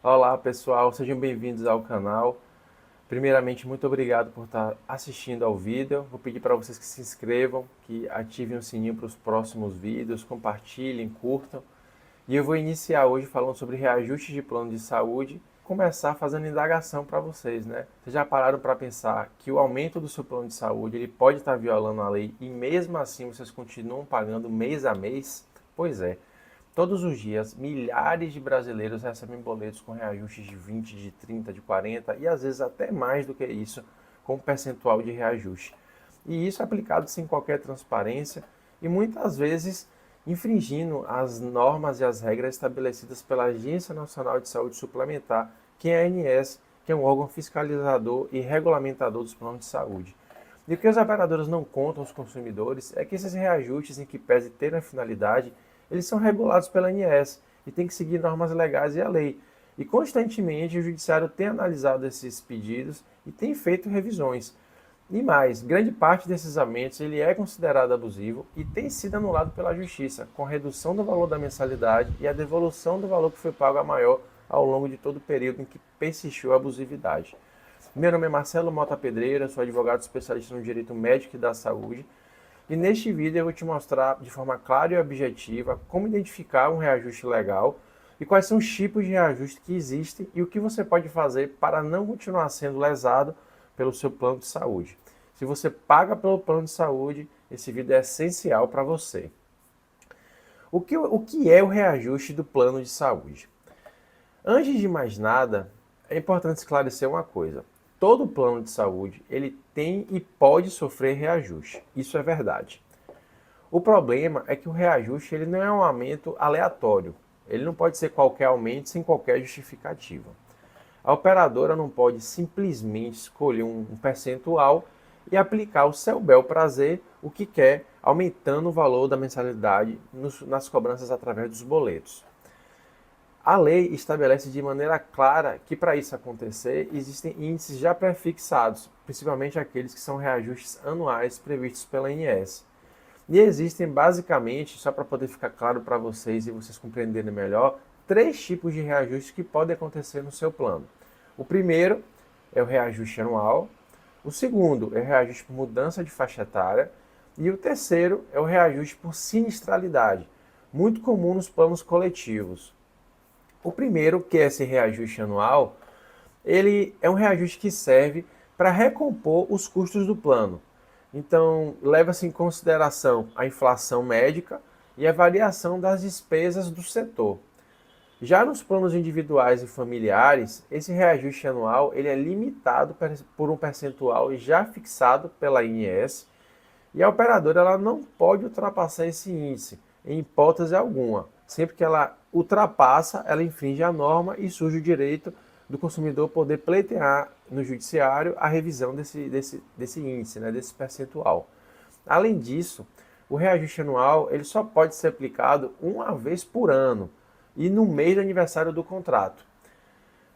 Olá pessoal, sejam bem-vindos ao canal. Primeiramente, muito obrigado por estar assistindo ao vídeo. Vou pedir para vocês que se inscrevam, que ativem o sininho para os próximos vídeos, compartilhem, curtam. E eu vou iniciar hoje falando sobre reajuste de plano de saúde, começar fazendo indagação para vocês, né? Vocês já pararam para pensar que o aumento do seu plano de saúde ele pode estar violando a lei e mesmo assim vocês continuam pagando mês a mês? Pois é. Todos os dias, milhares de brasileiros recebem boletos com reajustes de 20, de 30, de 40 e às vezes até mais do que isso, com percentual de reajuste. E isso é aplicado sem qualquer transparência e muitas vezes infringindo as normas e as regras estabelecidas pela Agência Nacional de Saúde Suplementar, que é a ANS, que é um órgão fiscalizador e regulamentador dos planos de saúde. E o que as operadoras não contam aos consumidores é que esses reajustes, em que pese ter a finalidade, eles são regulados pela ANS e tem que seguir normas legais e a lei. E constantemente o judiciário tem analisado esses pedidos e tem feito revisões. E mais, grande parte desses aumentos ele é considerado abusivo e tem sido anulado pela justiça, com redução do valor da mensalidade e a devolução do valor que foi pago a maior ao longo de todo o período em que persistiu a abusividade. Meu nome é Marcelo Mota Pedreira, sou advogado especialista no direito médico e da saúde. E neste vídeo eu vou te mostrar de forma clara e objetiva como identificar um reajuste legal e quais são os tipos de reajuste que existem e o que você pode fazer para não continuar sendo lesado pelo seu plano de saúde. Se você paga pelo plano de saúde, esse vídeo é essencial para você. O que é o reajuste do plano de saúde? Antes de mais nada, é importante esclarecer uma coisa. Todo plano de saúde, ele tem e pode sofrer reajuste. Isso é verdade. O problema é que o reajuste ele não é um aumento aleatório. Ele não pode ser qualquer aumento sem qualquer justificativa. A operadora não pode simplesmente escolher um percentual e aplicar o seu bel prazer, o que quer, aumentando o valor da mensalidade nas cobranças através dos boletos. A lei estabelece de maneira clara que para isso acontecer existem índices já prefixados, principalmente aqueles que são reajustes anuais previstos pela ANS. E existem basicamente, só para poder ficar claro para vocês e vocês compreenderem melhor, três tipos de reajustes que podem acontecer no seu plano. O primeiro é o reajuste anual, o segundo é o reajuste por mudança de faixa etária e o terceiro é o reajuste por sinistralidade, muito comum nos planos coletivos. O primeiro, que é esse reajuste anual, ele é um reajuste que serve para recompor os custos do plano. Então, leva-se em consideração a inflação médica e a variação das despesas do setor. Já nos planos individuais e familiares, esse reajuste anual ele é limitado por um percentual já fixado pela INS e a operadora ela não pode ultrapassar esse índice, em hipótese alguma. Sempre que ela ultrapassa, ela infringe a norma e surge o direito do consumidor poder pleitear no judiciário a revisão desse índice, né, desse percentual. Além disso, o reajuste anual ele só pode ser aplicado uma vez por ano e no mês de aniversário do contrato.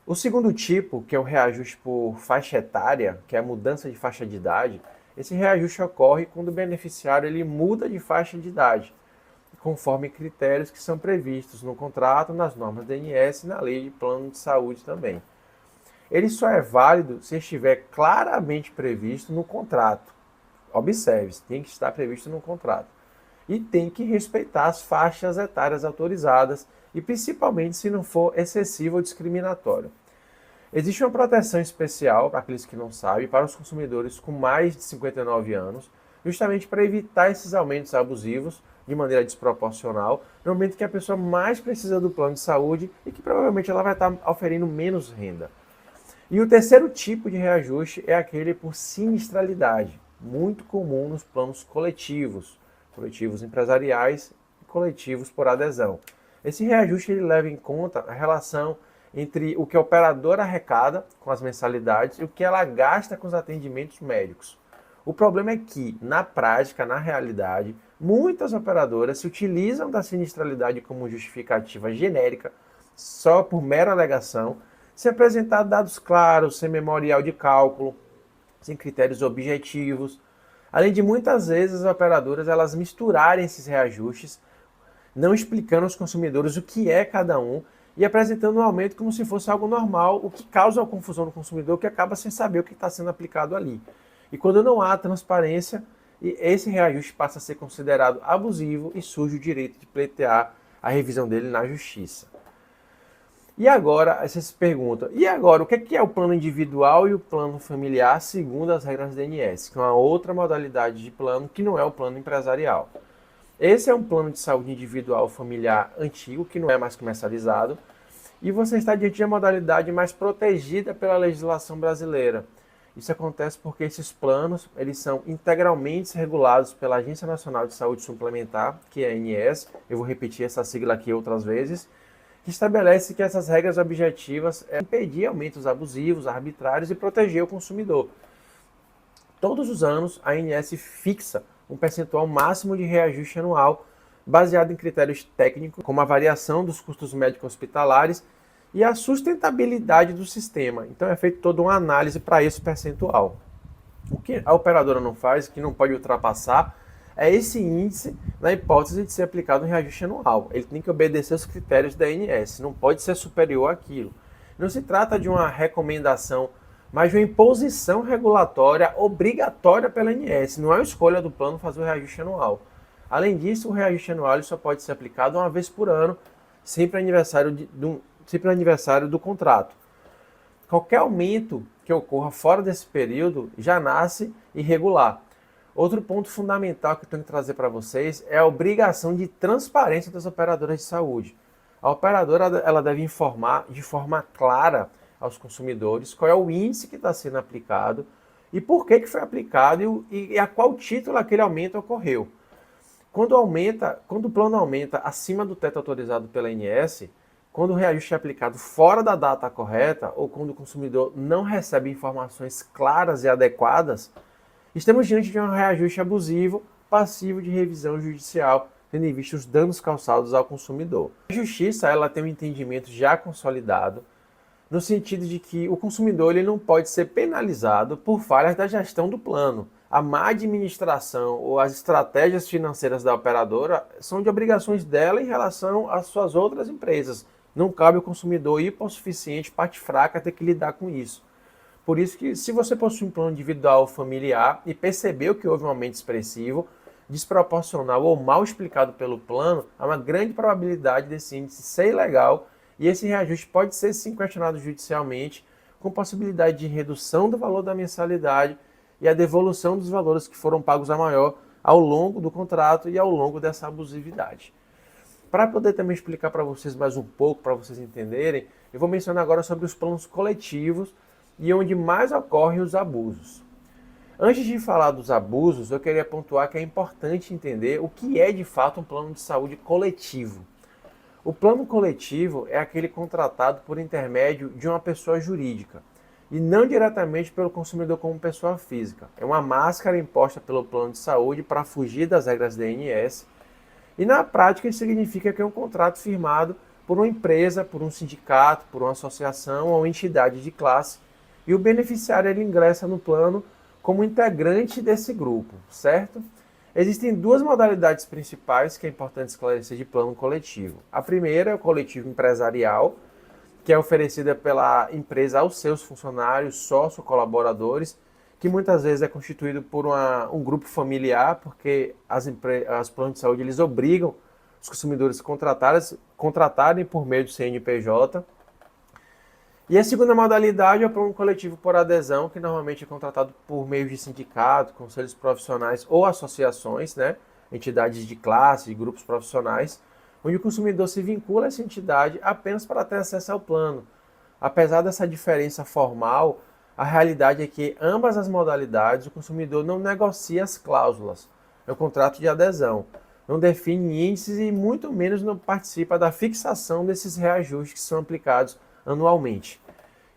O segundo tipo, que é o reajuste por faixa etária, que é a mudança de faixa de idade, esse reajuste ocorre quando o beneficiário ele muda de faixa de idade, conforme critérios que são previstos no contrato, nas normas da ANS e na lei de plano de saúde também. Ele só é válido se estiver claramente previsto no contrato. Observe, tem que estar previsto no contrato. E tem que respeitar as faixas etárias autorizadas e principalmente se não for excessivo ou discriminatório. Existe uma proteção especial, para aqueles que não sabem, para os consumidores com mais de 59 anos, justamente para evitar esses aumentos abusivos de maneira desproporcional, no momento que a pessoa mais precisa do plano de saúde e que provavelmente ela vai estar oferindo menos renda. E o terceiro tipo de reajuste é aquele por sinistralidade, muito comum nos planos coletivos, coletivos empresariais e coletivos por adesão. Esse reajuste ele leva em conta a relação entre o que a operadora arrecada com as mensalidades e o que ela gasta com os atendimentos médicos. O problema é que, na prática, na realidade, muitas operadoras se utilizam da sinistralidade como justificativa genérica, só por mera alegação, sem apresentar dados claros, sem memorial de cálculo, sem critérios objetivos. Além de muitas vezes as operadoras elas misturarem esses reajustes, não explicando aos consumidores o que é cada um e apresentando um aumento como se fosse algo normal, o que causa uma confusão no consumidor que acaba sem saber o que está sendo aplicado ali. E quando não há transparência, esse reajuste passa a ser considerado abusivo e surge o direito de pleitear a revisão dele na justiça. E agora, você se pergunta, e agora, o que é o plano individual e o plano familiar segundo as regras da ANS, que é uma outra modalidade de plano que não é o plano empresarial? Esse é um plano de saúde individual familiar antigo, que não é mais comercializado, e você está diante de uma modalidade mais protegida pela legislação brasileira. Isso acontece porque esses planos eles são integralmente regulados pela Agência Nacional de Saúde Suplementar, que é a ANS, eu vou repetir essa sigla aqui outras vezes, que estabelece que essas regras objetivas é impedir aumentos abusivos, arbitrários e proteger o consumidor. Todos os anos, a ANS fixa um percentual máximo de reajuste anual, baseado em critérios técnicos, como a variação dos custos médicos hospitalares e a sustentabilidade do sistema. Então é feita toda uma análise para esse percentual. O que a operadora não faz, que não pode ultrapassar, é esse índice na hipótese de ser aplicado um reajuste anual. Ele tem que obedecer os critérios da ANS, não pode ser superior àquilo. Não se trata de uma recomendação, mas de uma imposição regulatória obrigatória pela ANS. Não é uma escolha do plano fazer o reajuste anual. Além disso, o reajuste anual só pode ser aplicado uma vez por ano, sempre no aniversário do contrato. Qualquer aumento que ocorra fora desse período já nasce irregular. Outro ponto fundamental que eu tenho que trazer para vocês é a obrigação de transparência das operadoras de saúde. A operadora ela deve informar de forma clara aos consumidores qual é o índice que está sendo aplicado e por que foi aplicado e a qual título aquele aumento ocorreu. Quando o plano aumenta acima do teto autorizado pela ANS, quando o reajuste é aplicado fora da data correta ou quando o consumidor não recebe informações claras e adequadas, estamos diante de um reajuste abusivo, passivo de revisão judicial, tendo em vista os danos causados ao consumidor. A justiça ela tem um entendimento já consolidado, no sentido de que o consumidor ele não pode ser penalizado por falhas da gestão do plano. A má administração ou as estratégias financeiras da operadora são de obrigações dela em relação às suas outras empresas. Não cabe ao consumidor hipossuficiente, parte fraca, ter que lidar com isso. Por isso que, se você possui um plano individual ou familiar e percebeu que houve um aumento expressivo, desproporcional ou mal explicado pelo plano, há uma grande probabilidade desse índice ser ilegal e esse reajuste pode ser sim questionado judicialmente, com possibilidade de redução do valor da mensalidade e a devolução dos valores que foram pagos a maior ao longo do contrato e ao longo dessa abusividade. Para poder também explicar para vocês mais um pouco, para vocês entenderem, eu vou mencionar agora sobre os planos coletivos e onde mais ocorrem os abusos. Antes de falar dos abusos, eu queria pontuar que é importante entender o que é de fato um plano de saúde coletivo. O plano coletivo é aquele contratado por intermédio de uma pessoa jurídica e não diretamente pelo consumidor como pessoa física. É uma máscara imposta pelo plano de saúde para fugir das regras da ANS e na prática isso significa que é um contrato firmado por uma empresa, por um sindicato, por uma associação ou entidade de classe e o beneficiário ele ingressa no plano como integrante desse grupo, certo? Existem duas modalidades principais que é importante esclarecer de plano coletivo. A primeira é o coletivo empresarial, que é oferecida pela empresa aos seus funcionários, sócios, colaboradores, que muitas vezes é constituído por um grupo familiar, porque as planos de saúde eles obrigam os consumidores a contratarem por meio do CNPJ. E a segunda modalidade é o plano coletivo por adesão, que normalmente é contratado por meio de sindicato, conselhos profissionais ou associações, né? Entidades de classe, grupos profissionais, onde o consumidor se vincula a essa entidade apenas para ter acesso ao plano. Apesar dessa diferença formal, a realidade é que ambas as modalidades o consumidor não negocia as cláusulas. É um contrato de adesão. Não define índices e muito menos não participa da fixação desses reajustes que são aplicados anualmente.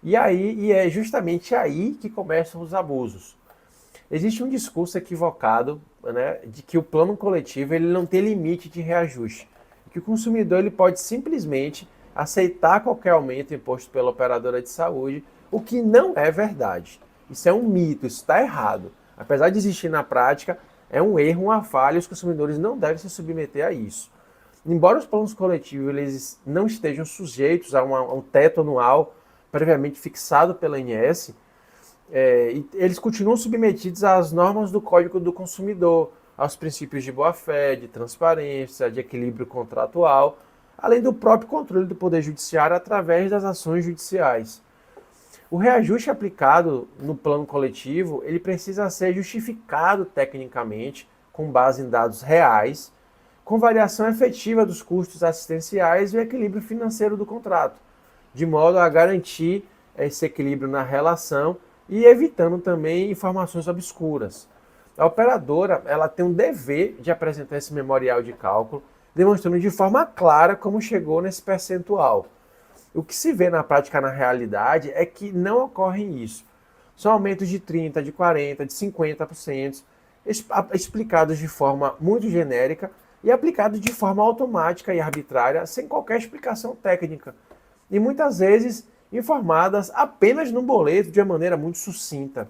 E é justamente aí que começam os abusos. Existe um discurso equivocado, né, de que o plano coletivo ele não tem limite de reajuste, que o consumidor ele pode simplesmente aceitar qualquer aumento imposto pela operadora de saúde, o que não é verdade. Isso é um mito, isso está errado. Apesar de existir na prática, é um erro, uma falha, e os consumidores não devem se submeter a isso. embora os planos coletivos eles não estejam sujeitos a um teto anual previamente fixado pela ANS, eles continuam submetidos às normas do Código do Consumidor, aos princípios de boa-fé, de transparência, de equilíbrio contratual, além do próprio controle do Poder Judiciário através das ações judiciais. O reajuste aplicado no plano coletivo, ele precisa ser justificado tecnicamente, com base em dados reais, com variação efetiva dos custos assistenciais e o equilíbrio financeiro do contrato, de modo a garantir esse equilíbrio na relação e evitando também informações obscuras. A operadora ela tem um dever de apresentar esse memorial de cálculo, demonstrando de forma clara como chegou nesse percentual. O que se vê na prática, na realidade, é que não ocorre isso. São aumentos de 30%, de 40%, de 50%, explicados de forma muito genérica e aplicados de forma automática e arbitrária, sem qualquer explicação técnica. E muitas vezes informadas apenas no boleto de uma maneira muito sucinta.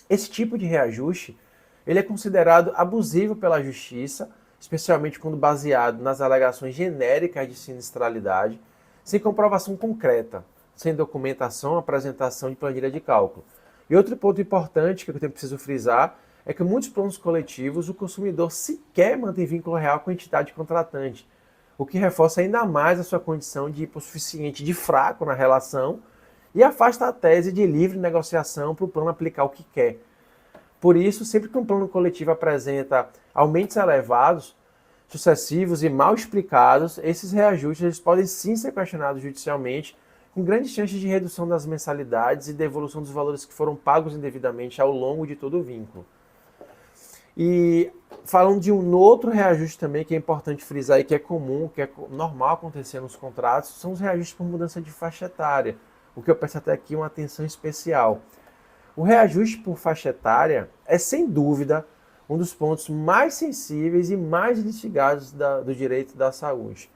Esse tipo de reajuste ele é considerado abusivo pela Justiça, especialmente quando baseado nas alegações genéricas de sinistralidade, sem comprovação concreta, sem documentação, apresentação de planilha de cálculo. E outro ponto importante que eu preciso frisar é que em muitos planos coletivos o consumidor sequer mantém vínculo real com a entidade contratante, o que reforça ainda mais a sua condição de hipossuficiente, de fraco na relação e afasta a tese de livre negociação para o plano aplicar o que quer. Por isso, sempre que um plano coletivo apresenta aumentos elevados, sucessivos e mal explicados, esses reajustes eles podem sim ser questionados judicialmente, com grandes chances de redução das mensalidades e devolução dos valores que foram pagos indevidamente ao longo de todo o vínculo. E falando de um outro reajuste também que é importante frisar e que é comum, que é normal acontecer nos contratos, são os reajustes por mudança de faixa etária, o que eu peço até aqui uma atenção especial. O reajuste por faixa etária é, sem dúvida, um dos pontos mais sensíveis e mais litigados do direito da saúde.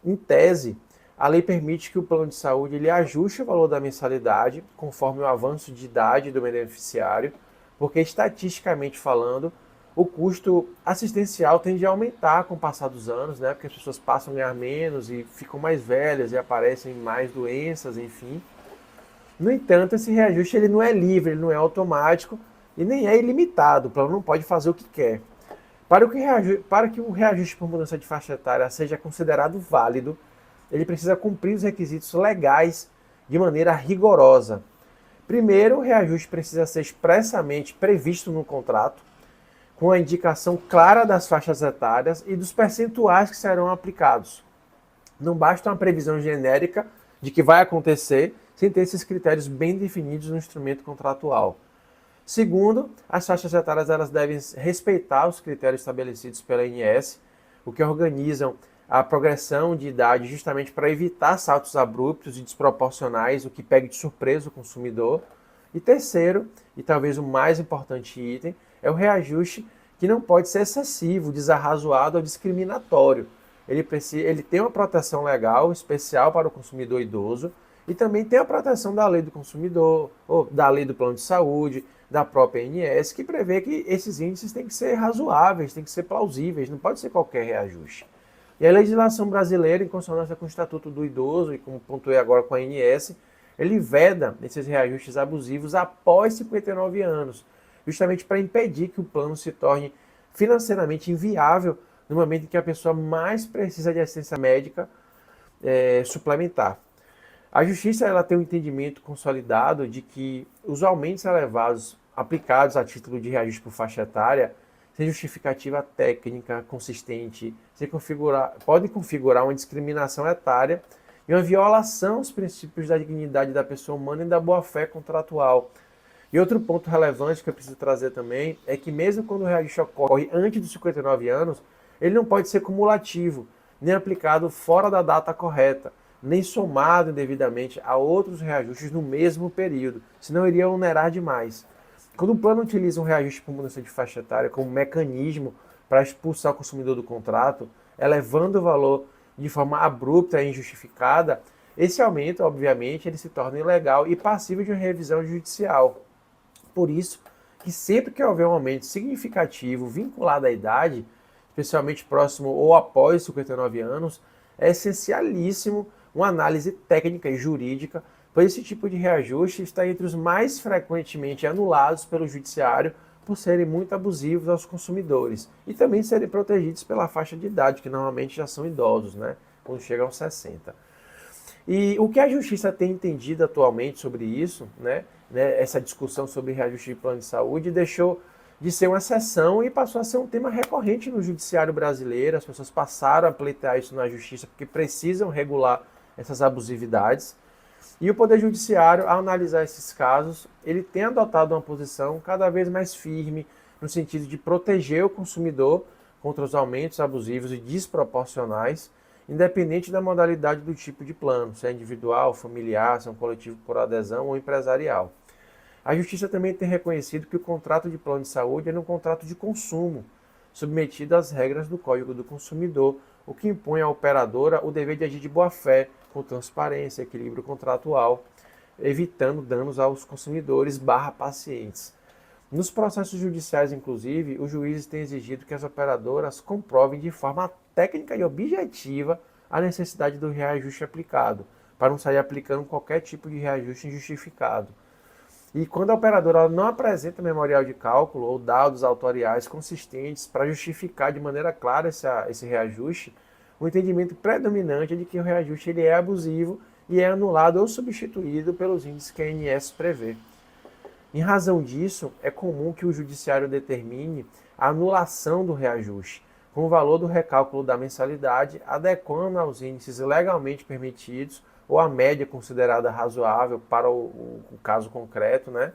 Em tese, a lei permite que o plano de saúde ele ajuste o valor da mensalidade conforme o avanço de idade do beneficiário, porque estatisticamente falando, o custo assistencial tende a aumentar com o passar dos anos, né? Porque as pessoas passam a ganhar menos e ficam mais velhas e aparecem mais doenças, enfim. No entanto, esse reajuste ele não é livre, ele não é automático e nem é ilimitado, o plano não pode fazer o que quer. Para que o reajuste por mudança de faixa etária seja considerado válido, ele precisa cumprir os requisitos legais de maneira rigorosa. Primeiro, o reajuste precisa ser expressamente previsto no contrato, com a indicação clara das faixas etárias e dos percentuais que serão aplicados. Não basta uma previsão genérica de que vai acontecer sem ter esses critérios bem definidos no instrumento contratual. Segundo, as faixas etárias elas devem respeitar os critérios estabelecidos pela ANS, o que organizam a progressão de idade justamente para evitar saltos abruptos e desproporcionais, o que pegue de surpresa o consumidor. E terceiro, e talvez o mais importante item, é o reajuste que não pode ser excessivo, desarrazoado ou discriminatório. Ele tem uma proteção legal especial para o consumidor idoso e também tem a proteção da lei do consumidor, ou da lei do plano de saúde, da própria ANS, que prevê que esses índices têm que ser razoáveis, têm que ser plausíveis, não pode ser qualquer reajuste. E a legislação brasileira, em consonância com o Estatuto do Idoso, e como pontuei agora com a ANS, ele veda esses reajustes abusivos após 59 anos, justamente para impedir que o plano se torne financeiramente inviável no momento em que a pessoa mais precisa de assistência médica suplementar. A Justiça ela tem um entendimento consolidado de que os aumentos elevados aplicados a título de reajuste por faixa etária sem justificativa técnica consistente, podem configurar uma discriminação etária e uma violação aos princípios da dignidade da pessoa humana e da boa-fé contratual. E outro ponto relevante que eu preciso trazer também é que mesmo quando o reajuste ocorre antes dos 59 anos, ele não pode ser cumulativo, nem aplicado fora da data correta, nem somado indevidamente a outros reajustes no mesmo período, senão iria onerar demais. Quando o plano utiliza um reajuste por mudança de faixa etária como mecanismo para expulsar o consumidor do contrato, elevando o valor de forma abrupta e injustificada, esse aumento, obviamente, ele se torna ilegal e passível de uma revisão judicial. Por isso, que sempre que houver um aumento significativo vinculado à idade, especialmente próximo ou após 59 anos, é essencialíssimo uma análise técnica e jurídica, pois esse tipo de reajuste está entre os mais frequentemente anulados pelo judiciário por serem muito abusivos aos consumidores e também serem protegidos pela faixa de idade, que normalmente já são idosos, né, quando chegam aos 60. E o que a justiça tem entendido atualmente sobre isso, essa discussão sobre reajuste de plano de saúde, deixou de ser uma exceção e passou a ser um tema recorrente no judiciário brasileiro. As pessoas passaram a pleitear isso na justiça porque precisam regular essas abusividades. E o Poder Judiciário, ao analisar esses casos, ele tem adotado uma posição cada vez mais firme no sentido de proteger o consumidor contra os aumentos abusivos e desproporcionais, independente da modalidade do tipo de plano, se é individual, familiar, se é um coletivo por adesão ou empresarial. A Justiça também tem reconhecido que o contrato de plano de saúde é um contrato de consumo, submetido às regras do Código do Consumidor, o que impõe à operadora o dever de agir de boa-fé, com transparência, equilíbrio contratual, evitando danos aos consumidores/pacientes. Nos processos judiciais, inclusive, os juízes têm exigido que as operadoras comprovem de forma técnica e objetiva a necessidade do reajuste aplicado, para não sair aplicando qualquer tipo de reajuste injustificado. E quando a operadora não apresenta memorial de cálculo ou dados autoriais consistentes para justificar de maneira clara esse reajuste, o entendimento predominante é de que o reajuste ele é abusivo e é anulado ou substituído pelos índices que a ANS prevê. Em razão disso, é comum que o judiciário determine a anulação do reajuste, com o valor do recálculo da mensalidade adequando aos índices legalmente permitidos ou a média considerada razoável para o caso concreto, né?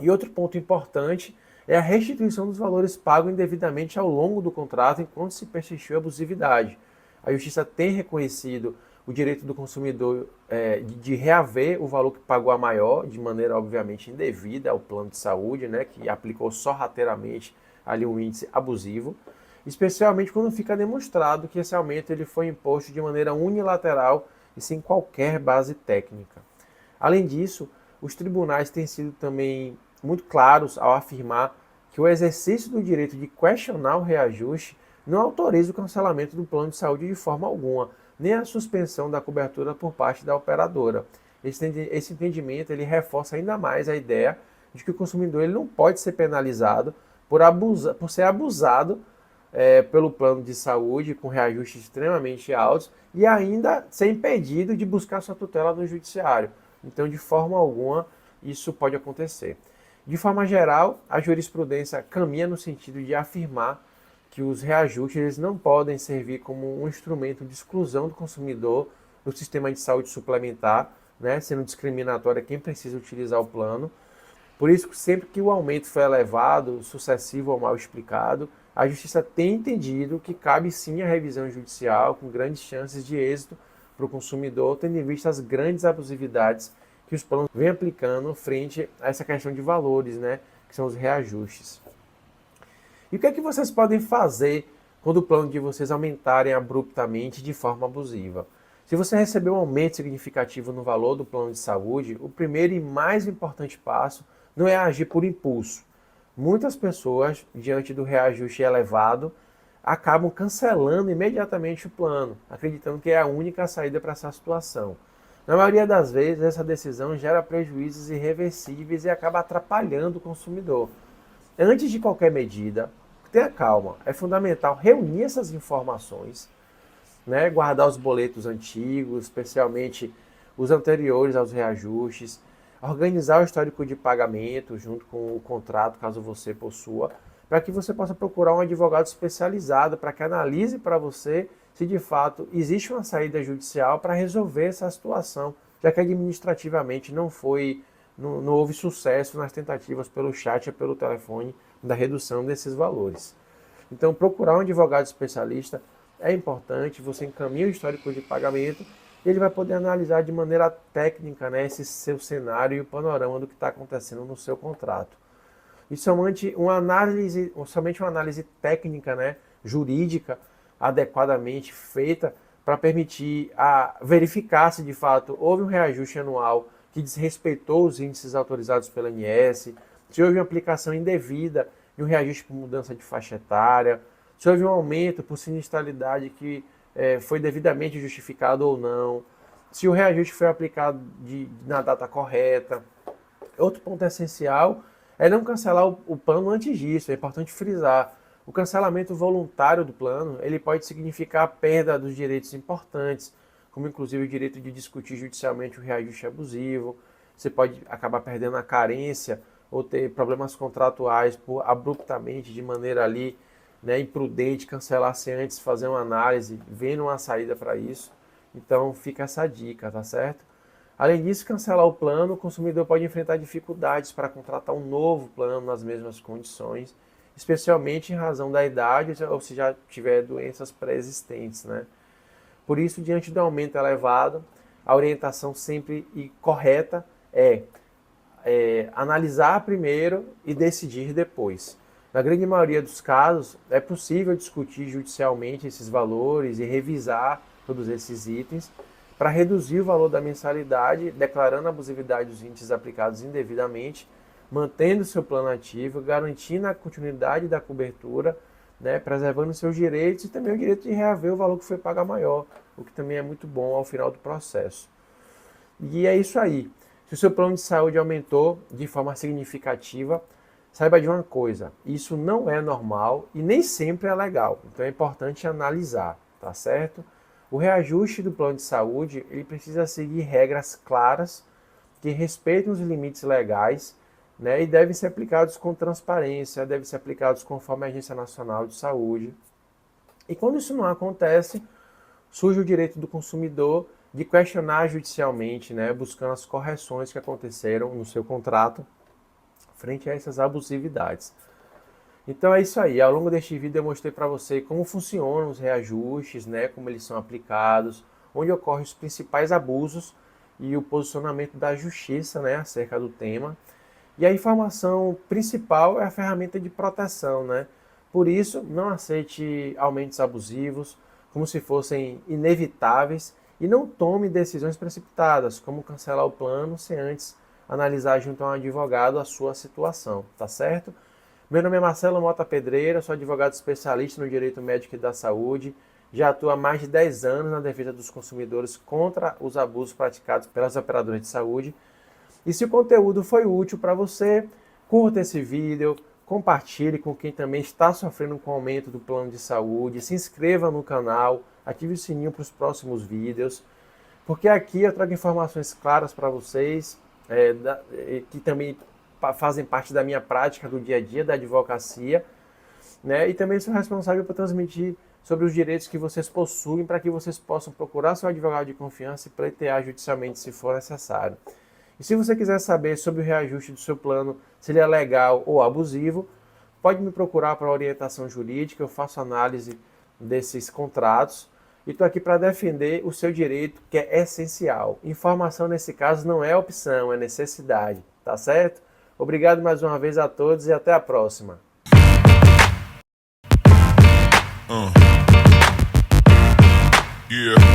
E outro ponto importante é a restituição dos valores pagos indevidamente ao longo do contrato enquanto se persistiu a abusividade. A Justiça tem reconhecido o direito do consumidor de reaver o valor que pagou a maior, de maneira obviamente indevida ao plano de saúde, né, que aplicou sorrateiramente ali um índice abusivo, especialmente quando fica demonstrado que esse aumento ele foi imposto de maneira unilateral e sem qualquer base técnica. Além disso, os tribunais têm sido também muito claros ao afirmar que o exercício do direito de questionar o reajuste não autoriza o cancelamento do plano de saúde de forma alguma, nem a suspensão da cobertura por parte da operadora. Esse entendimento ele reforça ainda mais a ideia de que o consumidor ele não pode ser penalizado por ser abusado pelo plano de saúde com reajustes extremamente altos e ainda ser impedido de buscar sua tutela no judiciário. Então, de forma alguma, isso pode acontecer. De forma geral, a jurisprudência caminha no sentido de afirmar que os reajustes eles não podem servir como um instrumento de exclusão do consumidor do sistema de saúde suplementar, né, sendo discriminatório a quem precisa utilizar o plano. Por isso, sempre que o aumento foi elevado, sucessivo ou mal explicado, a Justiça tem entendido que cabe sim a revisão judicial, com grandes chances de êxito para o consumidor, tendo em vista as grandes abusividades que os planos vêm aplicando frente a essa questão de valores, né, que são os reajustes. E o que é que vocês podem fazer quando o plano de vocês aumentarem abruptamente de forma abusiva? Se você receber um aumento significativo no valor do plano de saúde, o primeiro e mais importante passo não é agir por impulso. Muitas pessoas, diante do reajuste elevado, acabam cancelando imediatamente o plano, acreditando que é a única saída para essa situação. Na maioria das vezes, essa decisão gera prejuízos irreversíveis e acaba atrapalhando o consumidor. Antes de qualquer medida, tenha calma. É fundamental reunir essas informações, né, guardar os boletos antigos, especialmente os anteriores aos reajustes, organizar o histórico de pagamento junto com o contrato, caso você possua, para que você possa procurar um advogado especializado para que analise para você se de fato existe uma saída judicial para resolver essa situação, já que administrativamente não houve sucesso nas tentativas pelo chat e pelo telefone da redução desses valores. Então, procurar um advogado especialista é importante, você encaminha o histórico de pagamento e ele vai poder analisar de maneira técnica, né, esse seu cenário e o panorama do que está acontecendo no seu contrato. E somente uma análise técnica, né, jurídica, adequadamente feita para permitir verificar se de fato houve um reajuste anual que desrespeitou os índices autorizados pela ANS, se houve uma aplicação indevida e um reajuste por mudança de faixa etária, se houve um aumento por sinistralidade que foi devidamente justificado ou não, se o reajuste foi aplicado na data correta. Outro ponto essencial é não cancelar o plano antes disso, é importante frisar. O cancelamento voluntário do plano, ele pode significar a perda dos direitos importantes, como inclusive o direito de discutir judicialmente o reajuste abusivo. Você pode acabar perdendo a carência ou ter problemas contratuais por abruptamente, de maneira ali, né, imprudente, cancelar sem antes fazer uma análise, vendo uma saída para isso. Então fica essa dica, tá certo? Além disso, cancelar o plano, o consumidor pode enfrentar dificuldades para contratar um novo plano nas mesmas condições, especialmente em razão da idade ou se já tiver doenças pré-existentes, né? Por isso, diante do aumento elevado, a orientação sempre e correta é analisar primeiro e decidir depois. Na grande maioria dos casos, é possível discutir judicialmente esses valores e revisar todos esses itens para reduzir o valor da mensalidade, declarando a abusividade dos índices aplicados indevidamente, mantendo seu plano ativo, garantindo a continuidade da cobertura, né, preservando seus direitos e também o direito de reaver o valor que foi pago maior, o que também é muito bom ao final do processo. E é isso aí. Se o seu plano de saúde aumentou de forma significativa, saiba de uma coisa, isso não é normal e nem sempre é legal, então é importante analisar, tá certo? O reajuste do plano de saúde, ele precisa seguir regras claras que respeitem os limites legais, né, e devem ser aplicados com transparência, devem ser aplicados conforme a Agência Nacional de Saúde. E quando isso não acontece, surge o direito do consumidor de questionar judicialmente, né, buscando as correções que aconteceram no seu contrato frente a essas abusividades. Então é isso aí, ao longo deste vídeo eu mostrei para você como funcionam os reajustes, né, como eles são aplicados, onde ocorrem os principais abusos e o posicionamento da justiça, né, acerca do tema. E a informação principal é a ferramenta de proteção, né? Por isso, não aceite aumentos abusivos como se fossem inevitáveis e não tome decisões precipitadas, como cancelar o plano sem antes analisar junto a um advogado a sua situação, tá certo? Meu nome é Marcelo Mota Pedreira, sou advogado especialista no direito médico e da saúde, já atuo há mais de 10 anos na defesa dos consumidores contra os abusos praticados pelas operadoras de saúde. E se o conteúdo foi útil para você, curta esse vídeo, compartilhe com quem também está sofrendo com o aumento do plano de saúde, se inscreva no canal, ative o sininho para os próximos vídeos, porque aqui eu trago informações claras para vocês, que também fazem parte da minha prática do dia a dia da advocacia, né? E também sou responsável por transmitir sobre os direitos que vocês possuem para que vocês possam procurar seu advogado de confiança e pleitear judicialmente se for necessário. E se você quiser saber sobre o reajuste do seu plano, se ele é legal ou abusivo, pode me procurar para orientação jurídica, eu faço análise desses contratos e estou aqui para defender o seu direito, que é essencial. Informação nesse caso não é opção, é necessidade, tá certo? Obrigado mais uma vez a todos e até a próxima. Yeah.